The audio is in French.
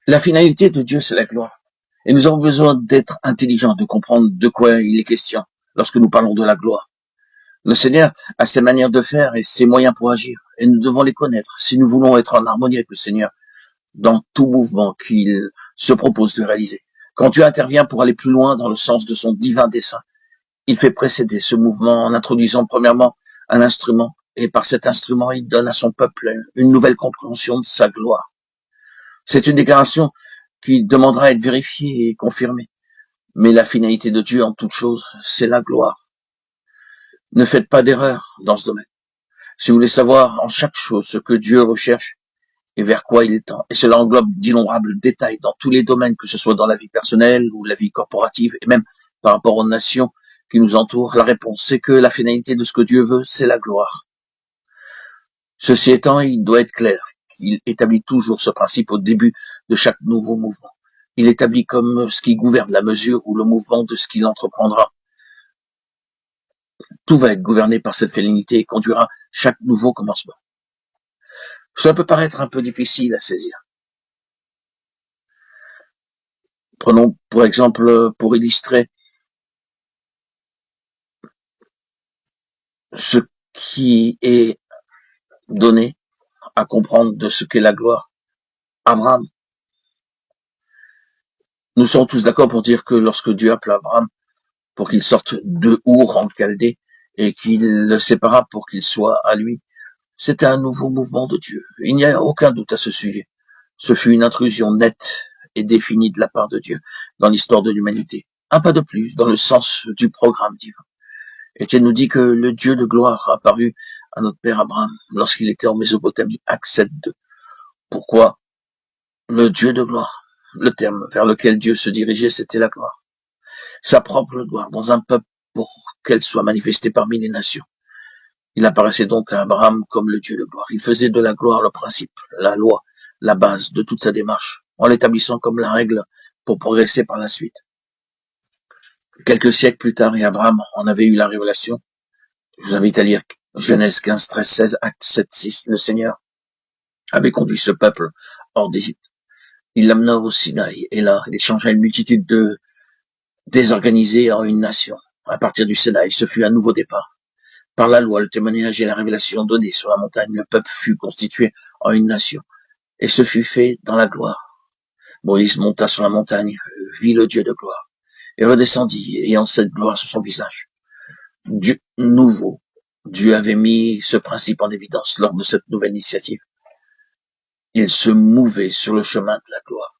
La finalité de Dieu, c'est la gloire. Et nous avons besoin d'être intelligents, de comprendre de quoi il est question lorsque nous parlons de la gloire. Le Seigneur a ses manières de faire et ses moyens pour agir, et nous devons les connaître si nous voulons être en harmonie avec le Seigneur dans tout mouvement qu'il se propose de réaliser. Quand Dieu intervient pour aller plus loin dans le sens de son divin dessein, il fait précéder ce mouvement en introduisant premièrement un instrument, et par cet instrument, il donne à son peuple une nouvelle compréhension de sa gloire. C'est une déclaration qui demandera à être vérifiée et confirmée. Mais la finalité de Dieu en toute chose, c'est la gloire. Ne faites pas d'erreur dans ce domaine. Si vous voulez savoir en chaque chose ce que Dieu recherche et vers quoi il tend, et cela englobe d'innombrables détails dans tous les domaines, que ce soit dans la vie personnelle ou la vie corporative, et même par rapport aux nations qui nous entourent, la réponse, c'est que la finalité de ce que Dieu veut, c'est la gloire. Ceci étant, il doit être clair qu'il établit toujours ce principe au début de chaque nouveau mouvement. Il établit comme ce qui gouverne la mesure ou le mouvement de ce qu'il entreprendra. Tout va être gouverné par cette finalité et conduira chaque nouveau commencement. Cela peut paraître un peu difficile à saisir. Prenons pour exemple, pour illustrer ce qui est donné à comprendre de ce qu'est la gloire. Abraham. Nous sommes tous d'accord pour dire que lorsque Dieu appela Abraham pour qu'il sorte de Our en Chaldée et qu'il le sépara pour qu'il soit à lui, c'était un nouveau mouvement de Dieu. Il n'y a aucun doute à ce sujet. Ce fut une intrusion nette et définie de la part de Dieu dans l'histoire de l'humanité. Un pas de plus dans le sens du programme divin. Étienne nous dit que le Dieu de gloire apparut à notre père Abraham lorsqu'il était en Mésopotamie, Actes 7:2. Pourquoi le Dieu de gloire? Le terme vers lequel Dieu se dirigeait, c'était la gloire. Sa propre gloire dans un peuple pour qu'elle soit manifestée parmi les nations. Il apparaissait donc à Abraham comme le Dieu de gloire. Il faisait de la gloire le principe, la loi, la base de toute sa démarche, en l'établissant comme la règle pour progresser par la suite. Quelques siècles plus tard, et Abraham en avait eu la révélation, je vous invite à lire Genèse 15, 13, 16, Actes 7, 6, le Seigneur avait conduit ce peuple hors d'Égypte. Il l'amena au Sinaï, et là, il changea une multitude de désorganisés en une nation. À partir du Sinaï, ce fut un nouveau départ. Par la loi, le témoignage et la révélation donnée sur la montagne, le peuple fut constitué en une nation. Et ce fut fait dans la gloire. Moïse monta sur la montagne, vit le Dieu de gloire, et redescendit, ayant cette gloire sur son visage. Dieu nouveau. Dieu avait mis ce principe en évidence lors de cette nouvelle initiative. Il se mouvait sur le chemin de la gloire.